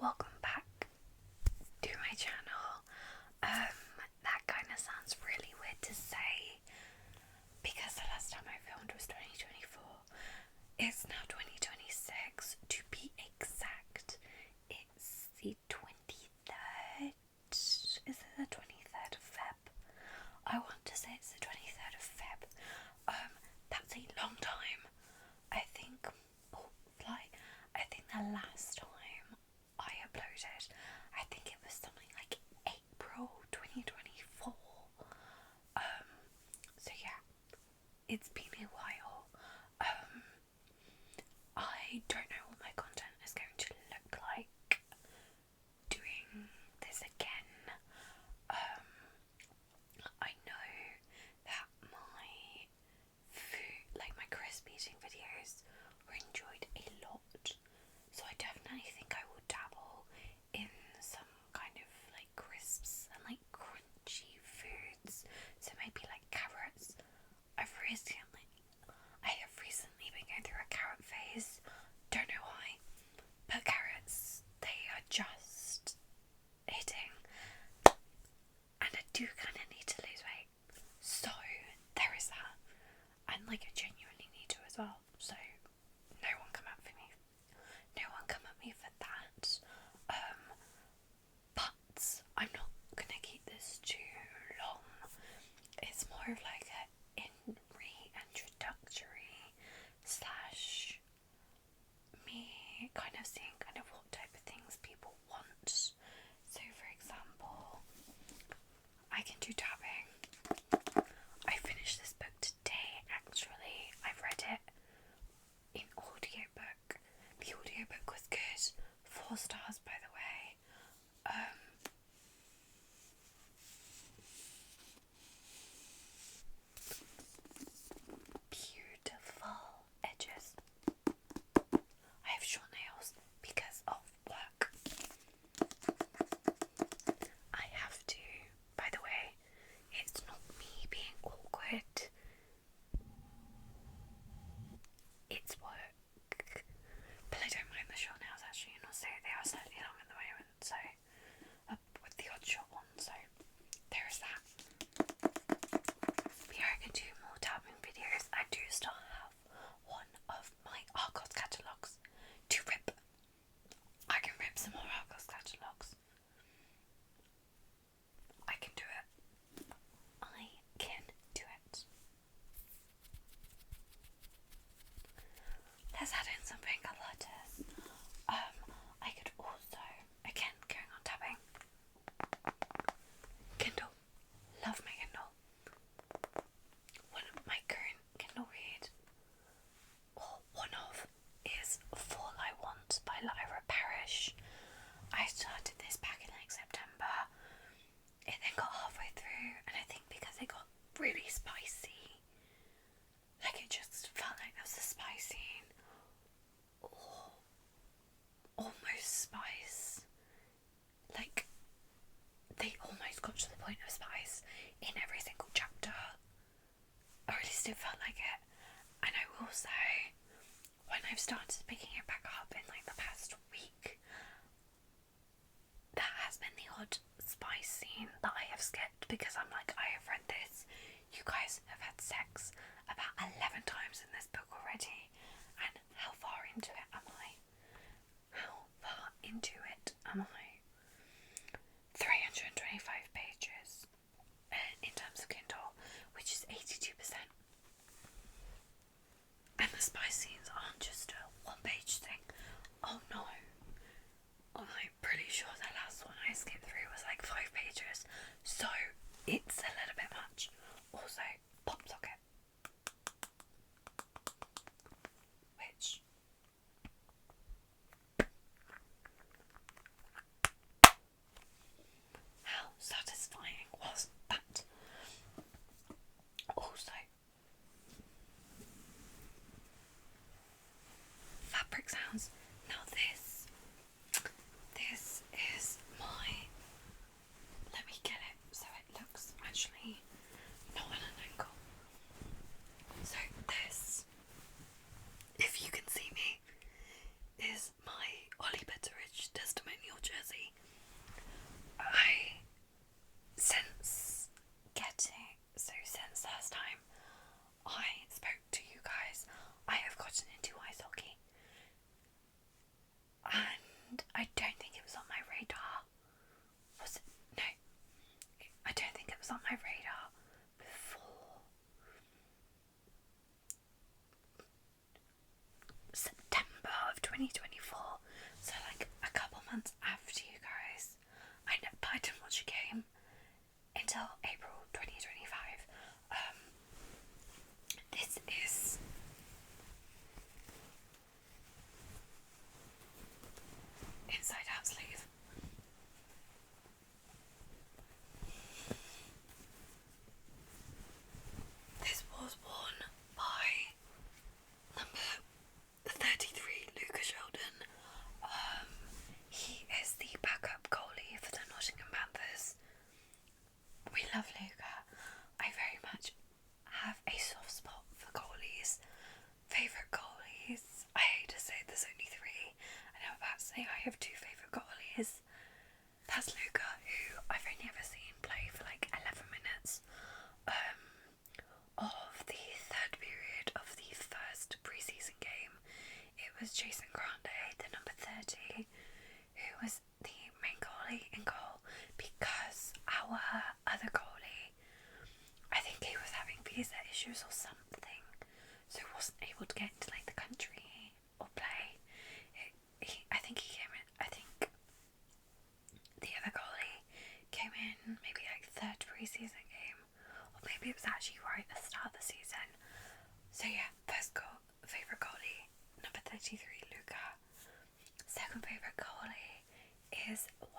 welcome back to my channel. That kind of sounds really weird to say because the last time I filmed was 2024. It's now 2026 to be exact. It's the 23rd. Is it the 23rd of Feb? I want to say it's the 23rd of Feb. That's a long time. I think the last time I uploaded, I think it was something like April 2024. So yeah, it's been a while. I don't know what my content is going to look like doing this again. I know that my food, like my crisp eating videos, were enjoyed a lot. So I definitely think I will dabble in some kind of like crisps and like crunchy foods. So maybe like carrots. I have recently been going through a carrot phase. Don't know why. But carrots, they are just hitting. And I do kind of need to lose weight. So there is that. And like I genuinely need to as well. So no one come at me. No one come at me for that. But I'm not gonna keep this too long. It's more of like a reintroductory slash me kind of seeing kind of what type of things people want. So for example, I can do tapping. I finished this book today actually. I've read it in audiobook. The audiobook was good. 4 stars by the way. Beautiful edges. I have short nails because of work. I have to, by the way, it's not me being awkward. It's work. But I don't mind the short nails actually, and also they are slightly long at the moment, so with the odd short one, so there is that. But yeah, I can do more tapping videos. I do still have one of my Argos catalogues to rip. I can rip some more Argos catalogues. I can do it. I can do it. Let's add in some finger letters. I could also, again, going on tapping. Kindle. Love my Kindle. One of my current Kindle read, one of, is Fall I Want by Lyra Parrish. I started this back in like September. It then got halfway through, and I think because it got really spicy, like it just felt like there was a spice scene, or almost spice. Like they almost got to the point of spice in every single chapter, or at least it felt like it. And I will say, when I've started picking it back up in like the past week, there has been the odd spice scene that I have skipped because I'm like, I have read this. You guys have had sex about 11 times in this book already, and how far into it am I? How far into it am I? 325 pages in terms of Kindle, which is 82%. And the spice scenes aren't just a 1-page thing. Oh no. I'm pretty sure the last one I skipped through was like 5 pages. So it's a little bit much. Also, pop socket. Which how satisfying was that? Also, fabric sounds. Now this is my, let me get it so it looks actually not on an angle. So this, if you can see me, is my Ollie Betteridge testimonial have two favourite goalies. That's Luca, who I've only ever seen play for like 11 minutes of the third period of the first pre-season game. It was Jason Grande, the number 30, who was the main goalie in goal, because our other goalie, I think he was having visa issues or something, so he wasn't able to get into like the country or play. I think he came in, I think the other goalie came in maybe like third pre-season game, or maybe it was actually right at the start of the season. So yeah, first favourite goalie, number 33, Luca. Second favourite goalie is 100%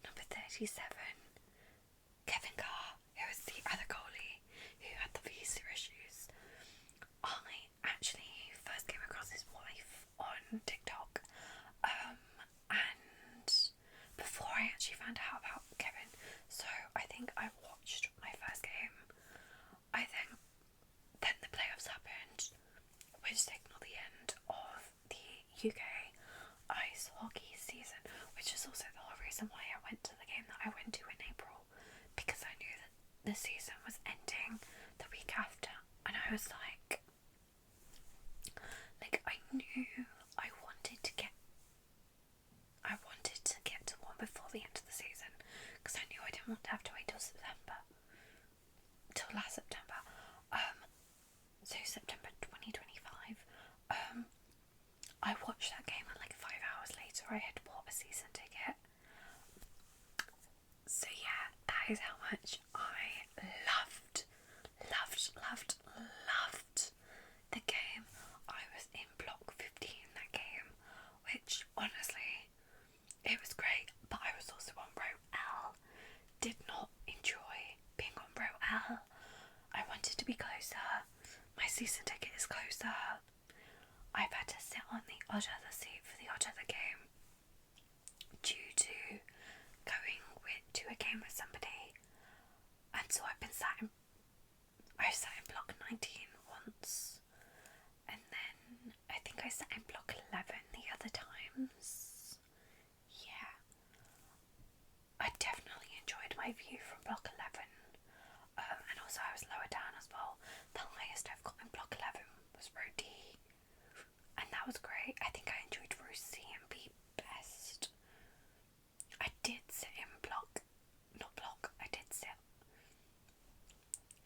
number 37, Kevin Carr, who was the other goalie who had the visa issues. I actually first came across his wife on TikTok, and before I actually found out about Kevin, so I think I watched my first game. Then the playoffs happened, which signalled the end of the UK ice hockey season, which is also the whole reason why I went to the game that I went to in April, because I knew that the season was ending the week after, and I was like I knew I wanted to get to one before the end of the season, because I knew I didn't want to have to wait till last September. So September 2025. I watched that game, and like 5 hours later I had bought a season ticket. So yeah, that is how much I loved the game. I was in block 15 that game, which honestly, it was great, but I was also on row L. Did not enjoy being on row L. I wanted to be closer. My season ticket is closer. I've had to sit on the odd other seat for the odd other game due to going to a game with somebody, and so I sat in block 19 once, and then I think I sat in block 11 the other times. Yeah, I definitely enjoyed my view from block 11, and also I was lower down as well. The highest I've got in block 11 was row D, and that was great. I think I enjoyed row C and B best. I did sit in I did sit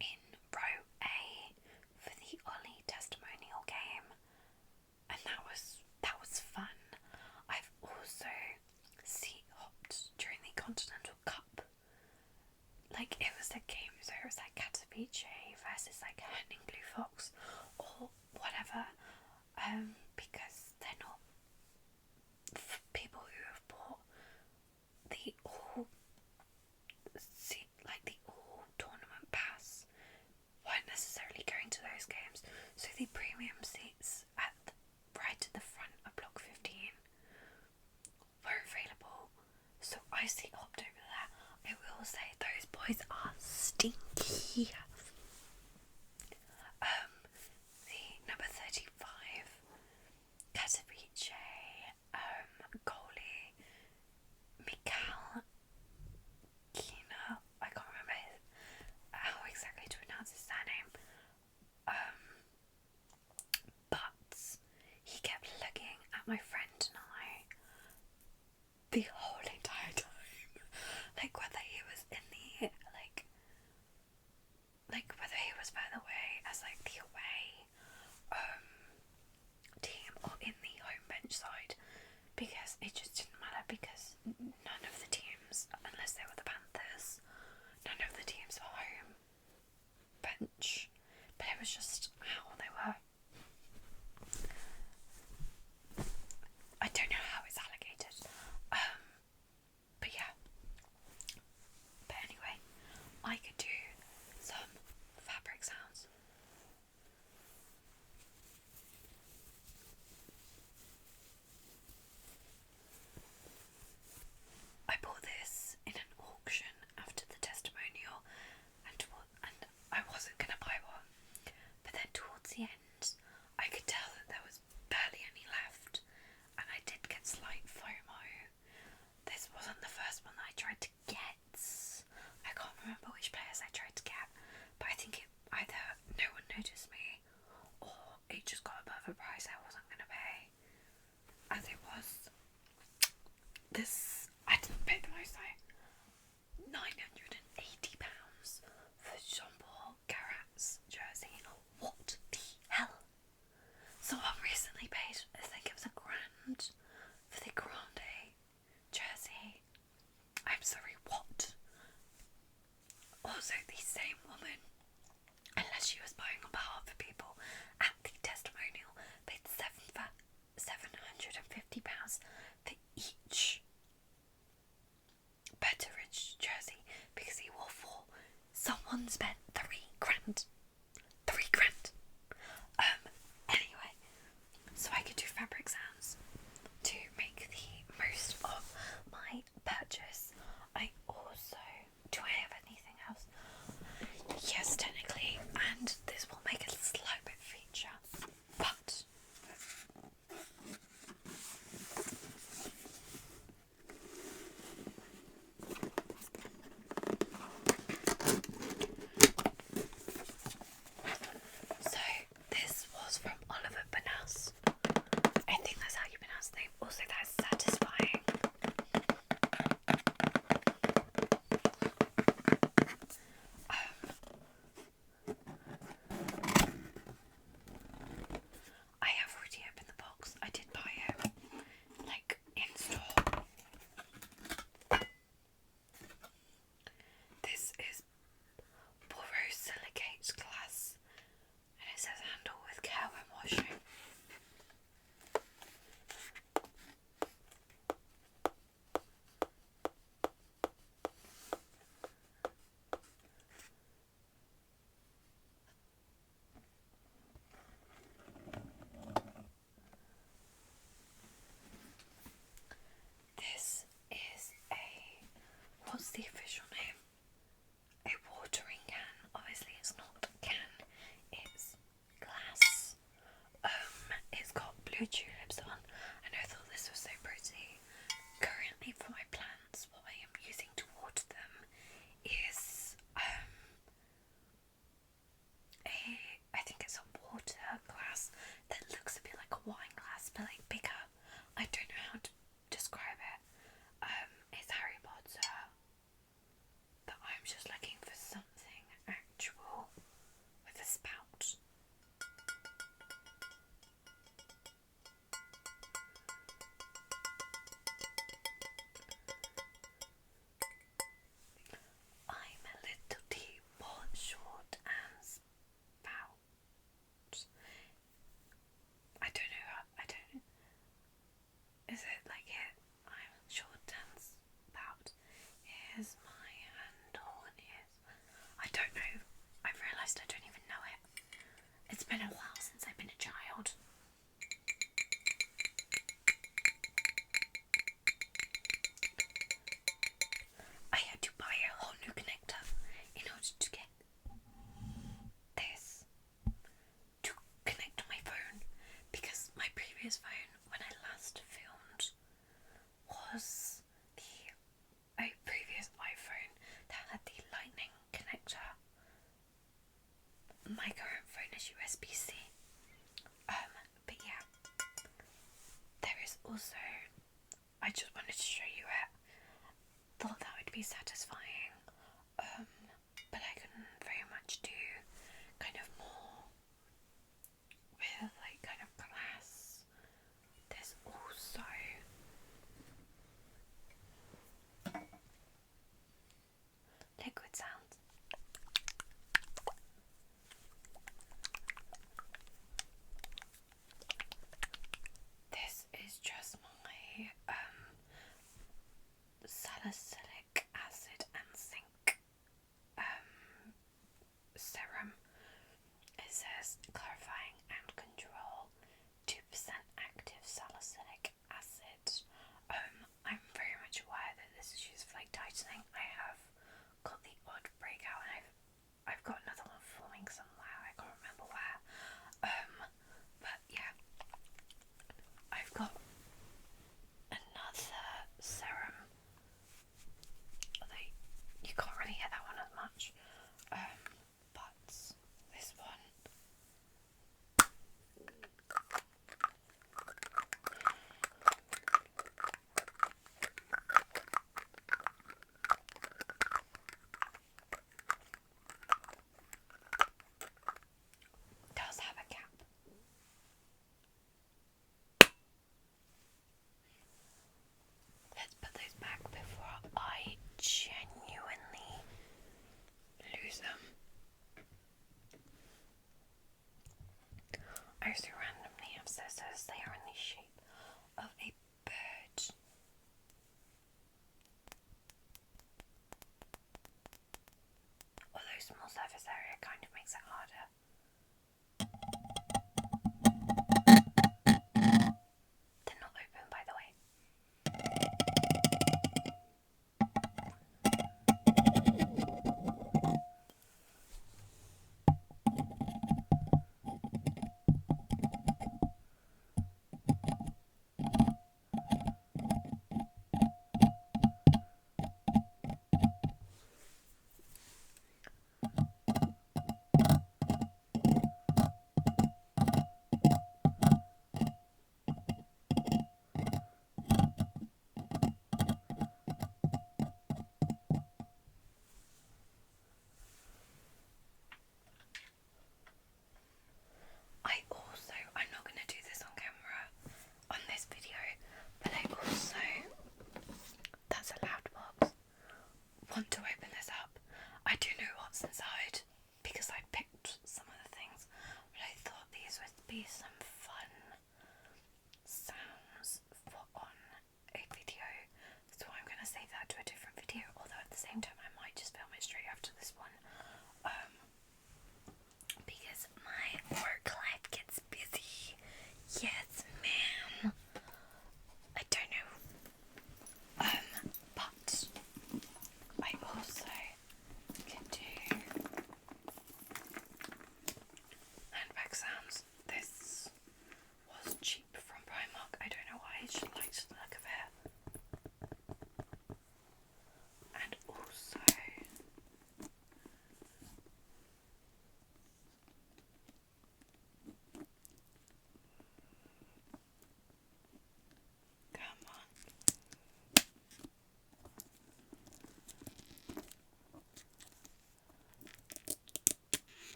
in row A for the Ollie testimonial game, and that was fun. I've also seat hopped during the Continental Cup. Like, it was a game, so it was like Katowice versus like Henning Blue Fox or whatever, because they're not people who have bought the all tournament pass weren't necessarily going to those games, so the premium seats right at the front of block 15 were available, so I seat hopped over there. I will say those boys are stinky. The number 35 Katowice goalie Mikhail Kina, I can't remember how exactly to pronounce his surname, but he kept looking at my friend and I the whole entire time, like whether he was in the this, I didn't pay the most though. £980 for Jean-Paul Garat's jersey. What the hell? Someone recently paid, I think it was £1,000 for the Grande jersey. I'm sorry, what? Also, the same woman, unless she was buying on behalf of people at the testimonial, paid £750 for each Betteridge jersey because he wore 4. Someone spent £3,000. £3,000. Anyway, so I could do fabric sounds to make the most of my purchase. I also, do I have anything else? Yes, technically, and this will make a slight bit feature, but so this was from Oliver Bonas. I think that's how you pronounce the name. Also, that's satisfying. I have already opened the box. I did buy it, like, in store. This is borosilicate glass, and it says handle with care when washing. This is what's the official name? A watering can. Obviously it's not a can, it's glass. It's got blue tulips on, and I thought this was so pretty. Currently for my plants, what I am using to water them is I think it's a water glass that looks a bit like a wine glass but like bigger. I don't know how to describe it. It's Harry Potter, but I'm just looking for something actual with a spout. I'm a little teapot, short and spout. I don't know. Is it like it? I'm short and spout. Here's my handle and I don't know. I've realised I don't even know it. It's been a while since I've been a child. I had to buy a whole new connector in order to get this to connect to my phone, because my previous phone, when I last filmed, was a previous iPhone that had the lightning connector. My current phone is USB-C. But yeah, there is also, I just wanted to show you it. Thought that would be satisfying. But I can very much do kind of more with like kind of glass. There's also liquid sounds. This is just my salicylic acid and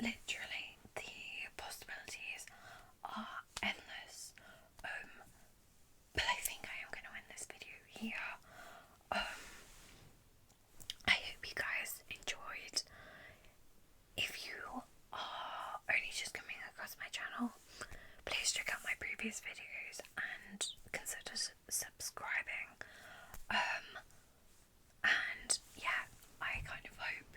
literally, the possibilities are endless. But I think I am going to end this video here. I hope you guys enjoyed. If you are only just coming across my channel, please check out my previous videos and consider subscribing. And yeah, I kind of hope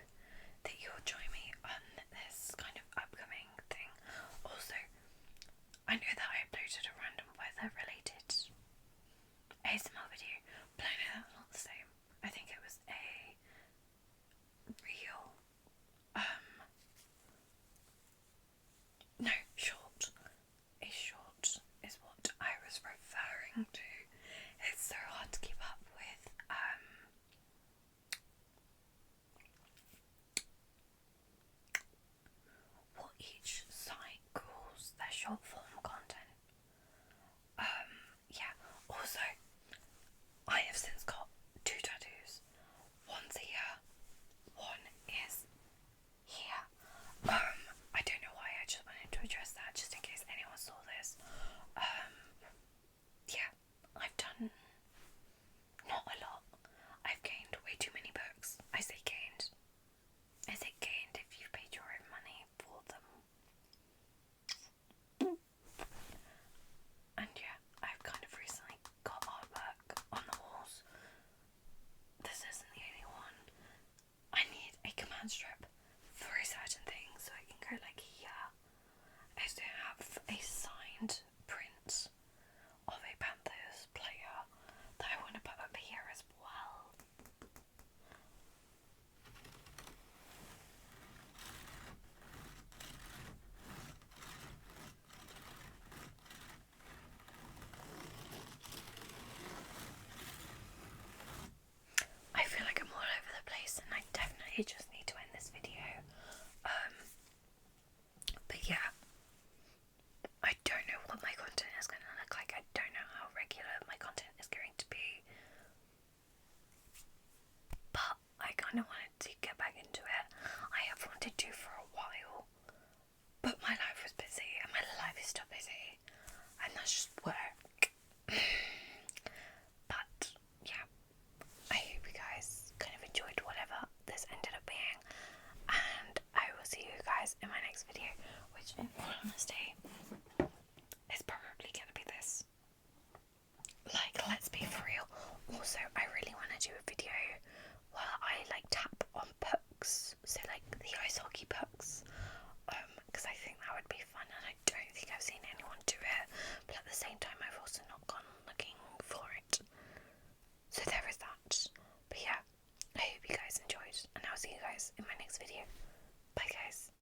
that you'll join me on this kind of upcoming thing. Also, I know that I uploaded a random weather related ASMR video, but I know that's not the same. I think it was a real, no, short. A short is what I was referring to. It's so hard to keep up with, what each site calls their short form content. Yeah, also, I have since got 2 tattoos. One's here, one is here. I don't know why, I just wanted to address that just in case anyone saw this. Yeah, I've done not a lot. I've gained way too many books. I say gained. I say gained if you've paid your own money for them. And yeah, I've kind of recently got artwork on the walls. This isn't the only one. I need a command strip for a certain thing, so I can go like here. I also have a signed print of a Panthers player that I want to put up here as well. I feel like I'm all over the place and I definitely just need to end this video. But yeah, I don't know what my content is going to look like. I don't know how regular my content is going to be. But I kind of wanted to get back into it. I have wanted to for a while. But my life was busy and my life is still busy. And that's just work. But yeah, I hope you guys kind of enjoyed whatever this ended up being. And I will see you guys in my next video, which in all honesty